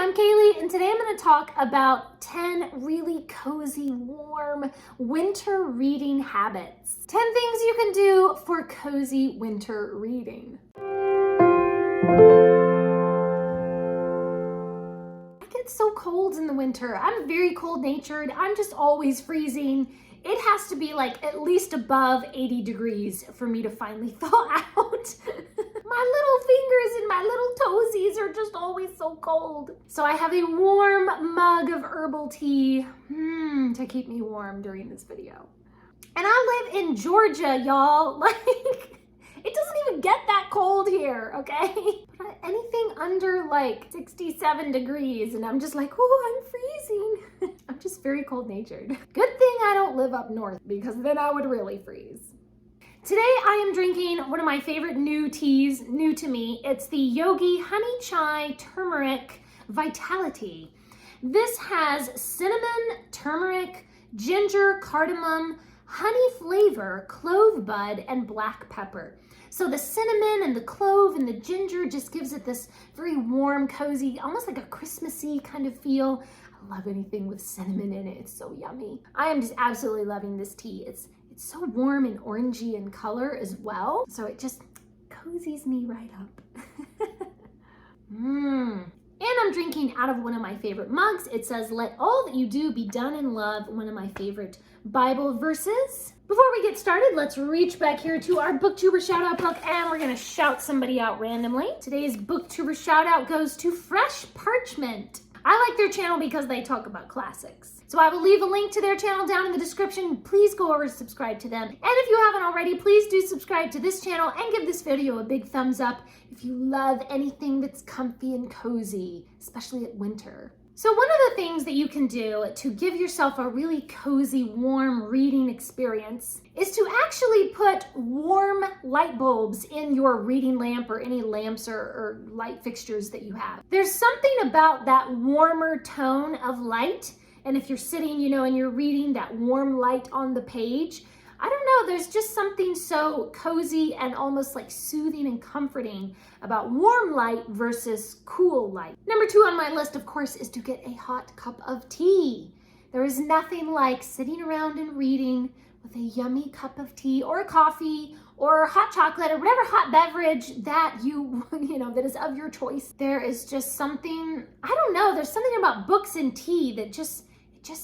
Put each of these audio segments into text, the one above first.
I'm Kaylee, and today I'm going to talk about 10 really cozy, warm winter reading habits. 10 things you can do for cozy winter reading. I get so cold in the winter. I'm very cold-natured. I'm just always freezing. It has to be like at least above 80 degrees for me to finally thaw out. My little fingers and my little toesies are just always so cold. So I have a warm mug of herbal tea to keep me warm during this video. And I live in Georgia, y'all. Like, it doesn't even get that cold here, okay? But anything under like 67 degrees and I'm just like, oh, I'm freezing. I'm just very cold-natured. Good thing I don't live up north because then I would really freeze. Today I am drinking one of my favorite new teas, new to me. It's the Yogi Honey Chai Turmeric Vitality. This has cinnamon, turmeric, ginger, cardamom, honey flavor, clove bud, and black pepper. So the cinnamon and the clove and the ginger just gives it this very warm, cozy, almost like a Christmassy kind of feel. I love anything with cinnamon in it. It's so yummy. I am just absolutely loving this tea. It's so warm and orangey in color as well. So it just cozies me right up. And I'm drinking out of one of my favorite mugs. It says, "Let all that you do be done in love," one of my favorite Bible verses. Before we get started, let's reach back here to our Booktuber Shoutout book and we're gonna shout somebody out randomly. Today's Booktuber Shoutout goes to Fresh Parchment. I like their channel because they talk about classics. So I will leave a link to their channel down in the description. Please go over and subscribe to them. And if you haven't already, please do subscribe to this channel and give this video a big thumbs up if you love anything that's comfy and cozy, especially at winter. So one of the things that you can do to give yourself a really cozy, warm reading experience is to actually put warm light bulbs in your reading lamp or any lamps or light fixtures that you have. There's something about that warmer tone of light. And if you're sitting, and you're reading that warm light on the page, I don't know, there's just something so cozy and almost like soothing and comforting about warm light versus cool light. Number 2 on my list, of course, is to get a hot cup of tea. There is nothing like sitting around and reading with a yummy cup of tea or coffee or hot chocolate or whatever hot beverage that that is of your choice. There is just something, I don't know, there's something about books and tea that just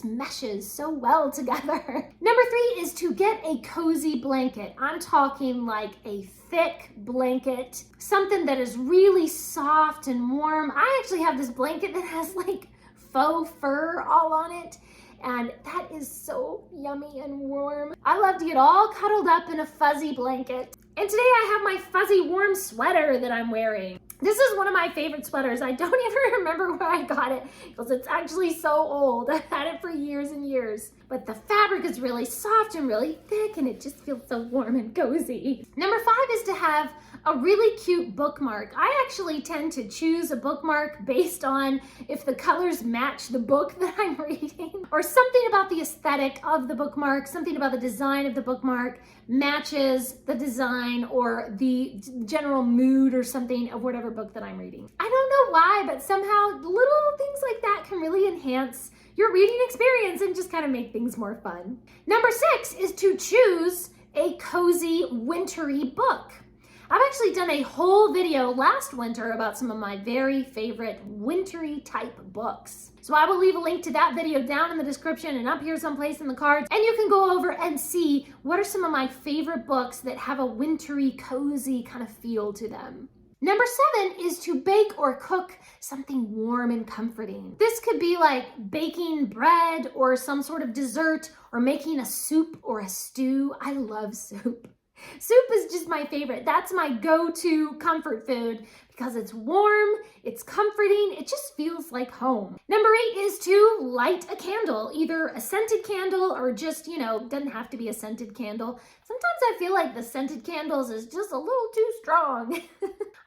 meshes so well together. Number 3 is to get a cozy blanket. I'm talking like a thick blanket, something that is really soft and warm. I actually have this blanket that has like faux fur all on it. And that is so yummy and warm. I love to get all cuddled up in a fuzzy blanket. And today I have my fuzzy warm sweater that I'm wearing. This is one of my favorite sweaters. I don't even remember where I got it because it's actually so old. I've had it for years and years. But the fabric is really soft and really thick and it just feels so warm and cozy. Number 5 is to have a really cute bookmark. I actually tend to choose a bookmark based on if the colors match the book that I'm reading or something about the aesthetic of the bookmark, something about the design of the bookmark matches the design or the general mood or something of whatever book that I'm reading. I don't know why, but somehow little things like that can really enhance your reading experience and just kind of make things more fun. Number 6 is to choose a cozy wintry book. I've actually done a whole video last winter about some of my very favorite wintry type books. So I will leave a link to that video down in the description and up here someplace in the cards. And you can go over and see what are some of my favorite books that have a wintry, cozy kind of feel to them. Number 7 is to bake or cook something warm and comforting. This could be like baking bread or some sort of dessert or making a soup or a stew. I love soup. Soup is just my favorite. That's my go-to comfort food because it's warm, it's comforting, it just feels like home. Number 8 is to light a candle, either a scented candle or just, doesn't have to be a scented candle. Sometimes I feel like the scented candles is just a little too strong.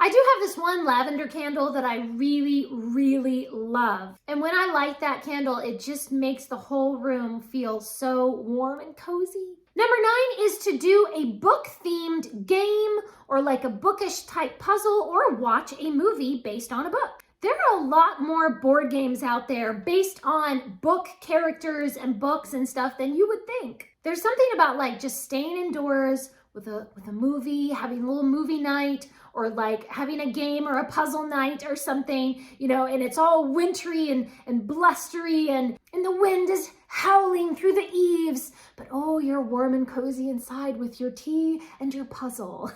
I do have this one lavender candle that I really, really love. And when I light that candle, it just makes the whole room feel so warm and cozy. Number 9 is to do a book-themed game or like a bookish type puzzle or watch a movie based on a book. There are a lot more board games out there based on book characters and books and stuff than you would think. There's something about like just staying indoors with a movie, having a little movie night, or like having a game or a puzzle night or something, and it's all wintry and blustery and the wind is howling through the eaves, but oh, you're warm and cozy inside with your tea and your puzzle.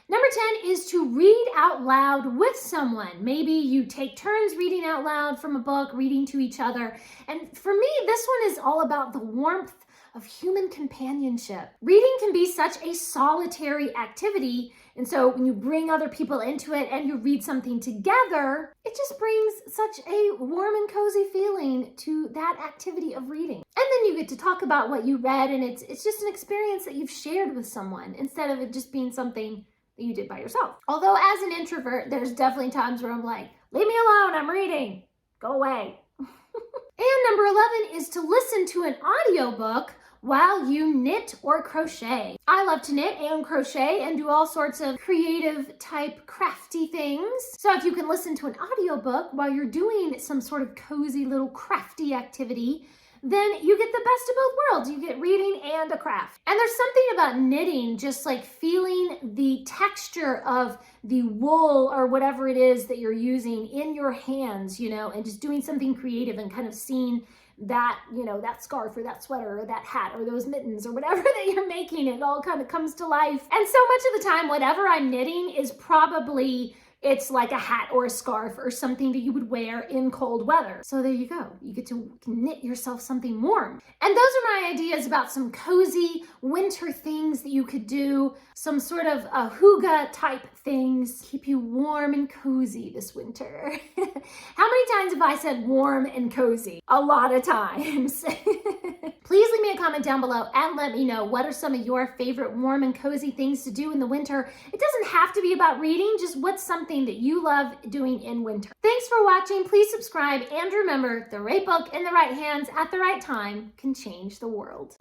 Number 10 is to read out loud with someone. Maybe you take turns reading out loud from a book, reading to each other. And for me, this one is all about the warmth of human companionship. Reading can be such a solitary activity, and so when you bring other people into it and you read something together, it just brings such a warm and cozy feeling to that activity of reading. And then you get to talk about what you read, and it's just an experience that you've shared with someone instead of it just being something that you did by yourself. Although as an introvert, there's definitely times where I'm like, leave me alone, I'm reading, go away. And number 11 is to listen to an audiobook while you knit or crochet. I love to knit and crochet and do all sorts of creative type crafty things. So if you can listen to an audiobook while you're doing some sort of cozy little crafty activity, then you get the best of both worlds. You get reading and a craft. And there's something about knitting, just like feeling the texture of the wool or whatever it is that you're using in your hands, and just doing something creative and kind of seeing that, that scarf or that sweater or that hat or those mittens or whatever that you're making, it all kind of comes to life. And so much of the time, whatever I'm knitting is probably, it's like a hat or a scarf or something that you would wear in cold weather. So there you go. You get to knit yourself something warm. And those are my ideas about some cozy winter things that you could do, some sort of hygge type things, keep you warm and cozy this winter. How many times have I said warm and cozy? A lot of times. Please leave me a comment down below and let me know what are some of your favorite warm and cozy things to do in the winter. It doesn't have to be about reading, just what's something that you love doing in winter. Thanks for watching. Please subscribe and remember, the right book in the right hands at the right time can change the world.